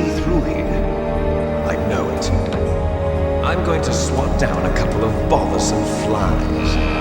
be through here. I know it. I'm going to swat down a couple of bothersome flies.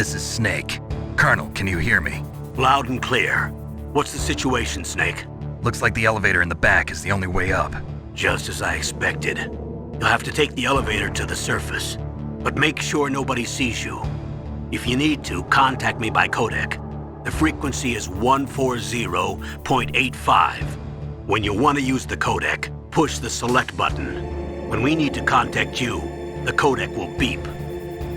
This is Snake. Colonel, can you hear me? Loud and clear. What's the situation, Snake? Looks like the elevator in the back is the only way up. Just as I expected. You'll have to take the elevator to the surface, but make sure nobody sees you. If you need to, contact me by codec. The frequency is 140.85. When you want to use the codec, push the select button. When we need to contact you, the codec will beep.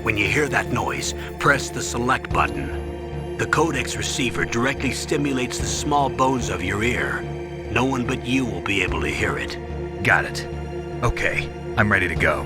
When you hear that noise, press the select button. The codec's receiver directly stimulates the small bones of your ear. No one but you will be able to hear it. Got it. Okay, I'm ready to go.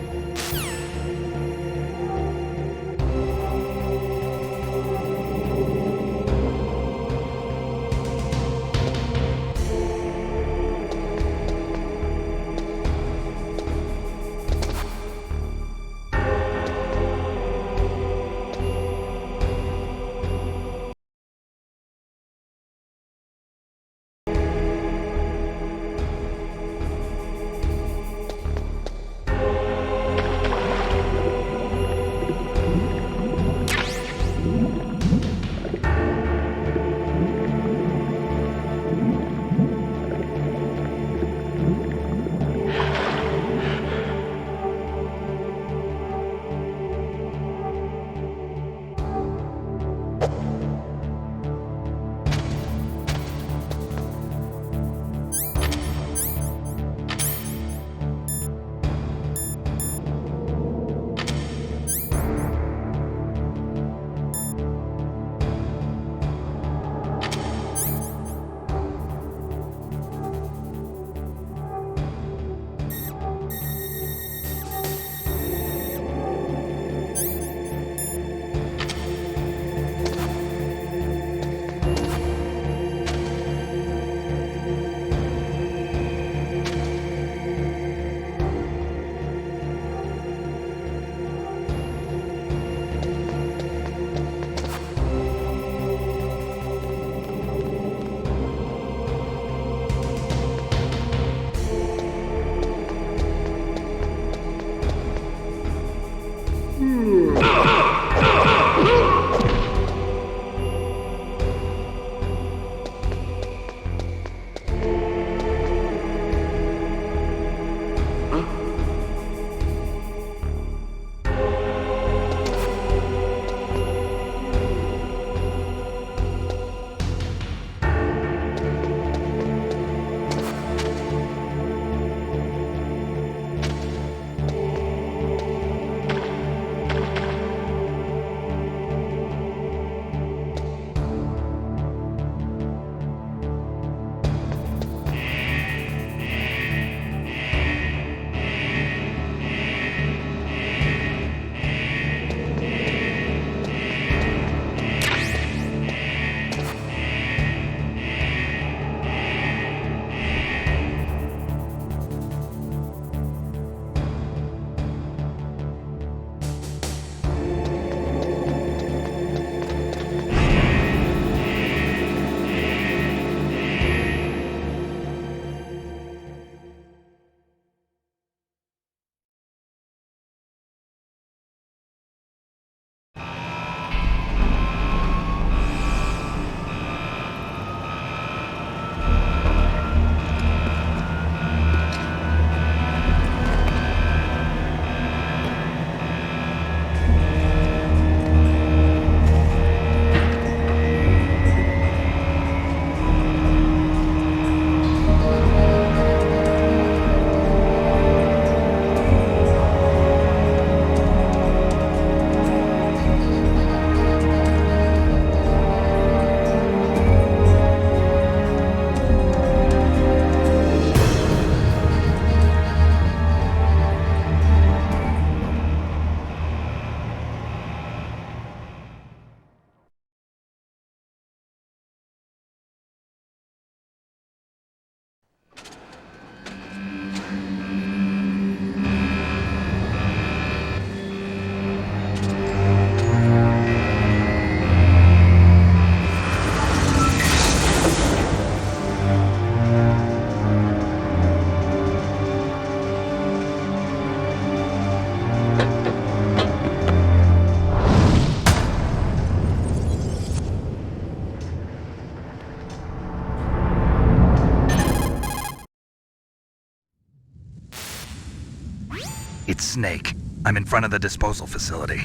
It's Snake. I'm in front of the disposal facility.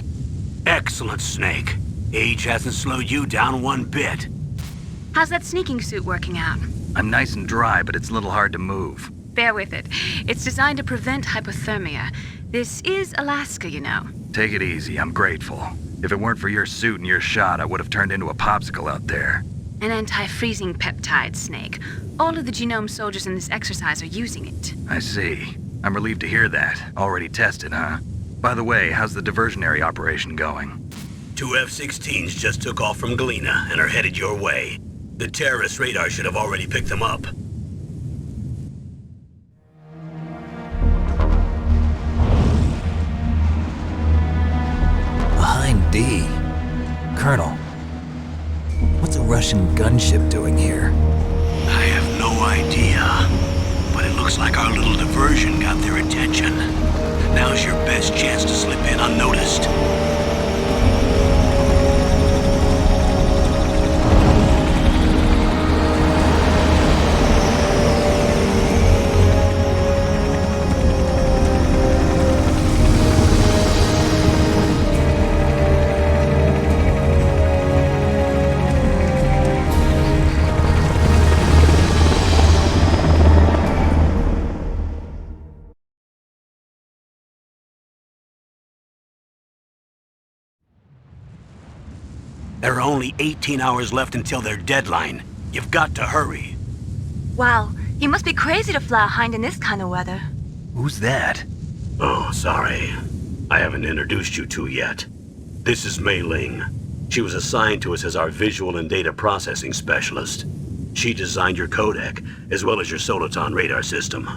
Excellent, Snake. Age hasn't slowed you down one bit. How's that sneaking suit working out? I'm nice and dry, but it's a little hard to move. Bear with it. It's designed to prevent hypothermia. This is Alaska, you know. Take it easy, I'm grateful. If it weren't for your suit and your shot, I would have turned into a popsicle out there. An anti-freezing peptide, Snake. All of the genome soldiers in this exercise are using it. I see. I'm relieved to hear that. Already tested, huh? By the way, how's the diversionary operation going? 2 F-16s just took off from Galena and are headed your way. The terrorist radar should have already picked them up. Behind D. Colonel, what's a Russian gunship doing here? I have no idea, but it looks like our little diversion got their attention. Now's your best chance to slip in unnoticed. There are only 18 hours left until their deadline. You've got to hurry. Wow, you must be crazy to fly a hind in this kind of weather. Who's that? Oh, sorry. I haven't introduced you to yet. This is Mei Ling. She was assigned to us as our visual and data processing specialist. She designed your codec, as well as your Soliton radar system.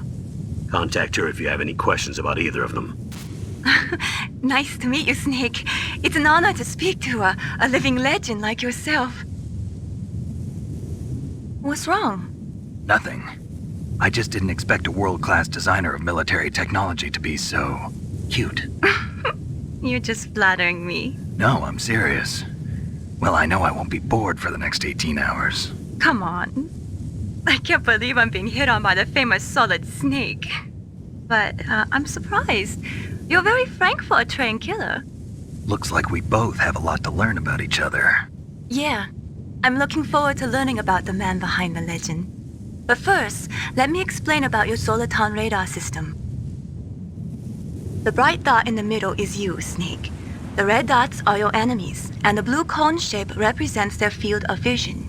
Contact her if you have any questions about either of them. Nice to meet you, Snake. It's an honor to speak to a living legend like yourself. What's wrong? Nothing. I just didn't expect a world-class designer of military technology to be so cute. You're just flattering me. No, I'm serious. Well, I know I won't be bored for the next 18 hours. Come on. I can't believe I'm being hit on by the famous Solid Snake. But I'm surprised. You're very frank for a trained killer. Looks like we both have a lot to learn about each other. Yeah. I'm looking forward to learning about the man behind the legend. But first, let me explain about your Soliton radar system. The bright dot in the middle is you, Snake. The red dots are your enemies, and the blue cone shape represents their field of vision.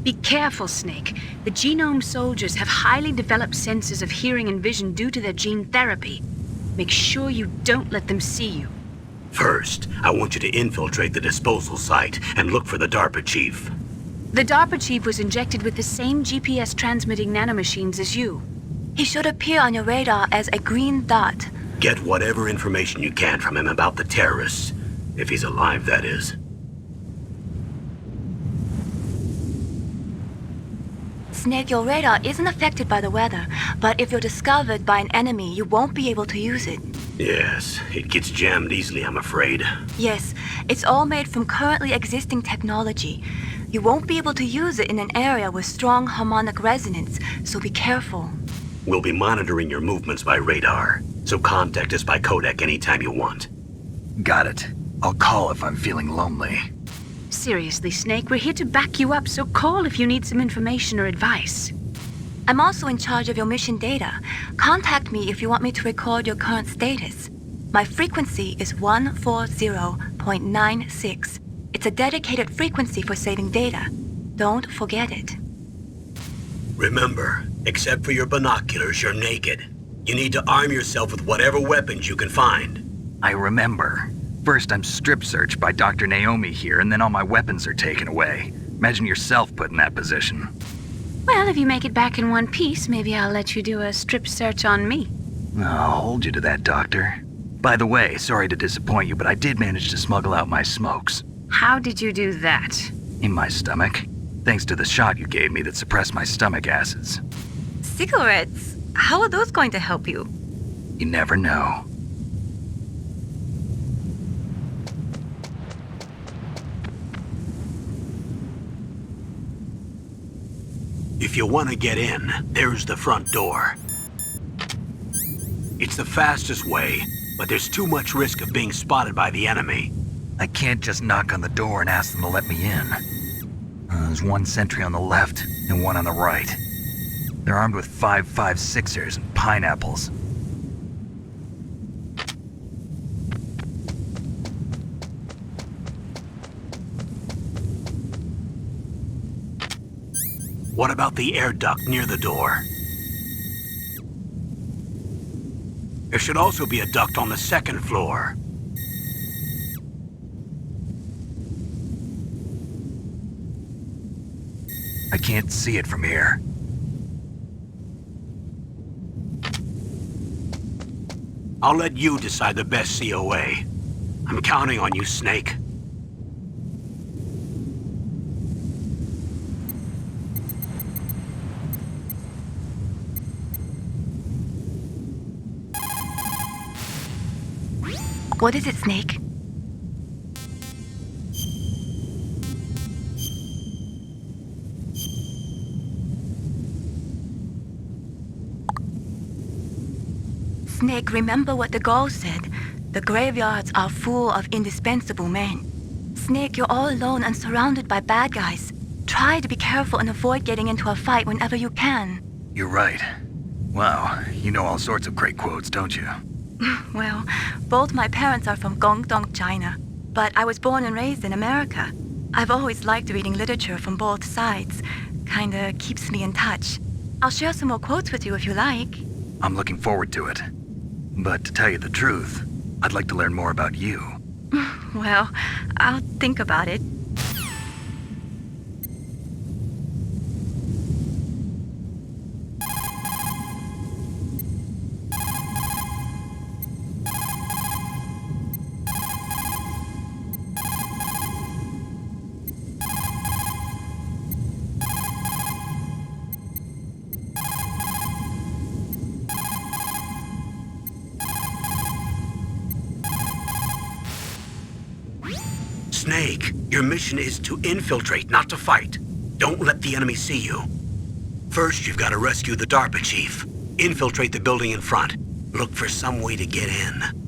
Be careful, Snake. The genome soldiers have highly developed senses of hearing and vision due to their gene therapy. Make sure you don't let them see you. First, I want you to infiltrate the disposal site and look for the DARPA chief. The DARPA chief was injected with the same GPS transmitting nanomachines as you. He should appear on your radar as a green dot. Get whatever information you can from him about the terrorists. If he's alive, that is. Snake, your radar isn't affected by the weather, but if you're discovered by an enemy, you won't be able to use it. Yes, it gets jammed easily, I'm afraid. Yes, it's all made from currently existing technology. You won't be able to use it in an area with strong harmonic resonance, so be careful. We'll be monitoring your movements by radar, so contact us by codec anytime you want. Got it. I'll call if I'm feeling lonely. Seriously, Snake, we're here to back you up, so call if you need some information or advice. I'm also in charge of your mission data. Contact me if you want me to record your current status. My frequency is 140.96. It's a dedicated frequency for saving data. Don't forget it. Remember, except for your binoculars, you're naked. You need to arm yourself with whatever weapons you can find. I remember. First, I'm strip searched by Dr. Naomi here, and then all my weapons are taken away. Imagine yourself put in that position. Well, if you make it back in one piece, maybe I'll let you do a strip search on me. I'll hold you to that, Doctor. By the way, sorry to disappoint you, but I did manage to smuggle out my smokes. How did you do that? In my stomach. Thanks to the shot you gave me that suppressed my stomach acids. Cigarettes? How are those going to help you? You never know. If you want to get in, there's the front door. It's the fastest way, but there's too much risk of being spotted by the enemy. I can't just knock on the door and ask them to let me in. There's one sentry on the left and one on the right. They're armed with 5.56ers and pineapples. What about the air duct near the door? There should also be a duct on the second floor. I can't see it from here. I'll let you decide the best COA. I'm counting on you, Snake. What is it, Snake? Snake, remember what the Gauls said. The graveyards are full of indispensable men. Snake, you're all alone and surrounded by bad guys. Try to be careful and avoid getting into a fight whenever you can. You're right. Wow, you know all sorts of great quotes, don't you? Well, both my parents are from Guangdong, China, but I was born and raised in America. I've always liked reading literature from both sides. Kinda keeps me in touch. I'll share some more quotes with you if you like. I'm looking forward to it. But to tell you the truth, I'd like to learn more about you. Well, I'll think about it. Snake, your mission is to infiltrate, not to fight. Don't let the enemy see you. First, you've got to rescue the DARPA chief. Infiltrate the building in front. Look for some way to get in.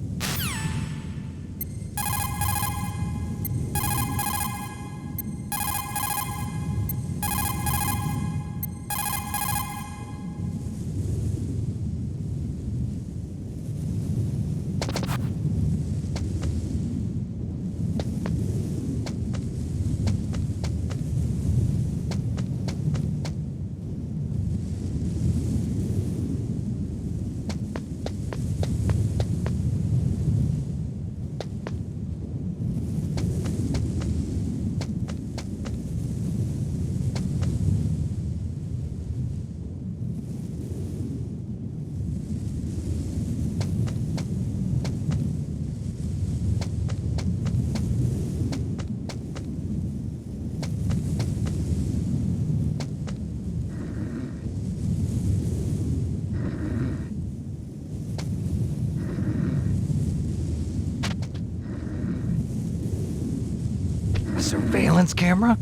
Surveillance camera?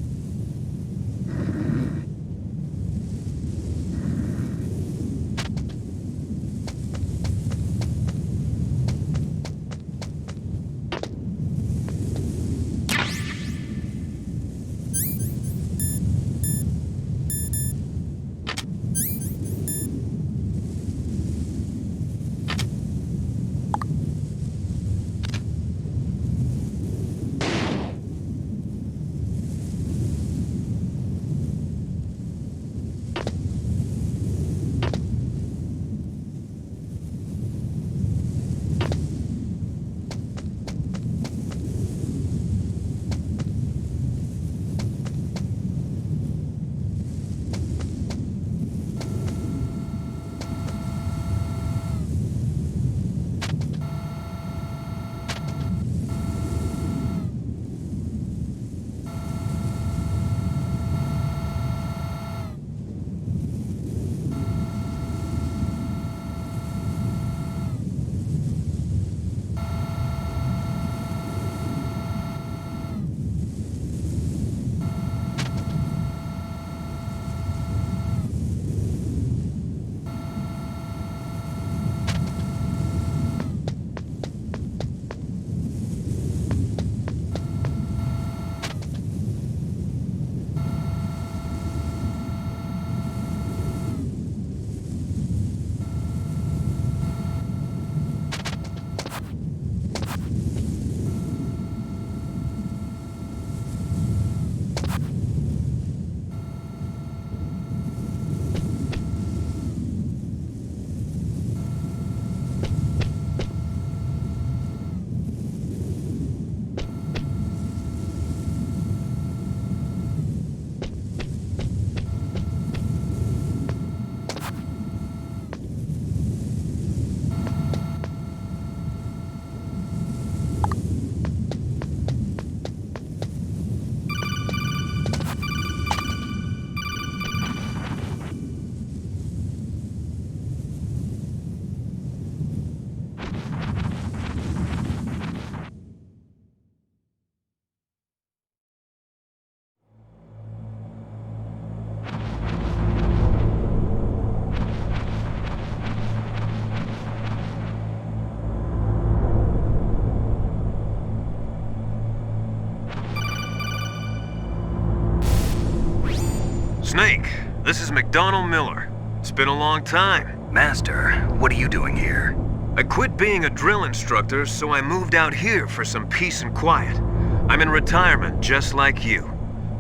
Snake, this is McDonald Miller. It's been a long time. Master, what are you doing here? I quit being a drill instructor, so I moved out here for some peace and quiet. I'm in retirement, just like you.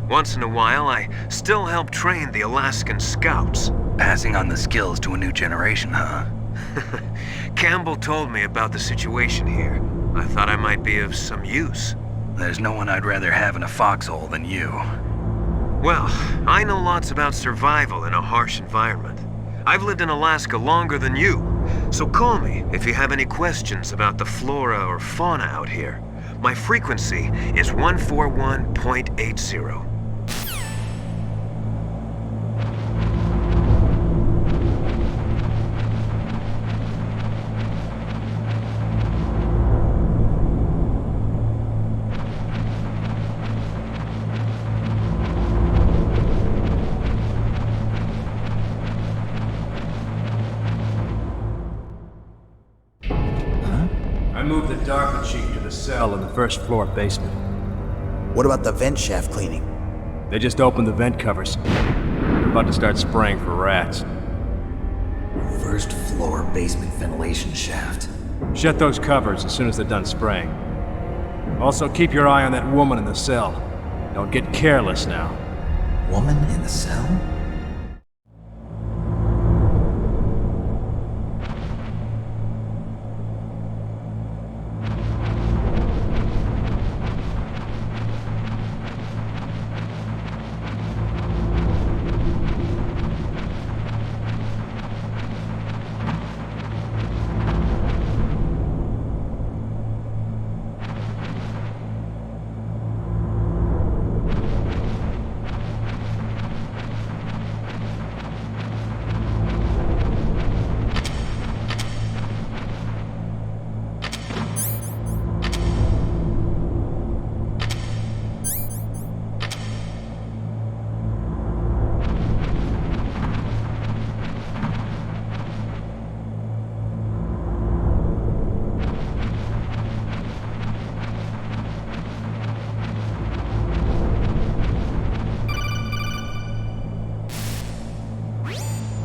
Once in a while, I still help train the Alaskan Scouts. Passing on the skills to a new generation, huh? Campbell told me about the situation here. I thought I might be of some use. There's no one I'd rather have in a foxhole than you. Well, I know lots about survival in a harsh environment. I've lived in Alaska longer than you, so call me if you have any questions about the flora or fauna out here. My frequency is 141.80. I moved the DARPA chief to the cell in the first floor basement. What about the vent shaft cleaning? They just opened the vent covers. They're about to start spraying for rats. First floor basement ventilation shaft. Shut those covers as soon as they're done spraying. Also, keep your eye on that woman in the cell. Don't get careless now. Woman in the cell?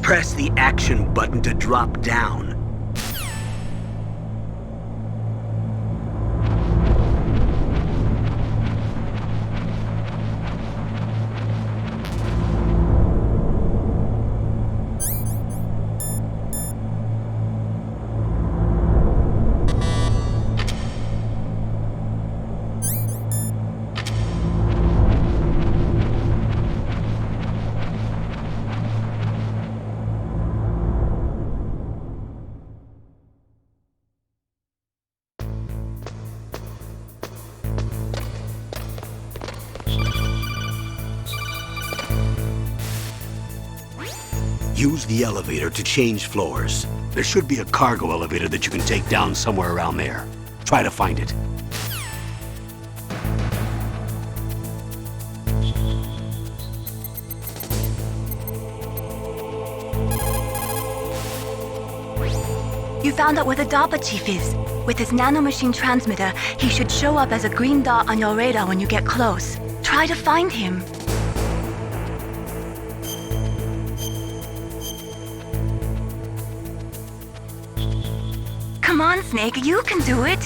Press the action button to drop down. Use the elevator to change floors. There should be a cargo elevator that you can take down somewhere around there. Try to find it. You found out where the DARPA chief is. With his nanomachine transmitter, he should show up as a green dot on your radar when you get close. Try to find him. Come on, Snake, you can do it.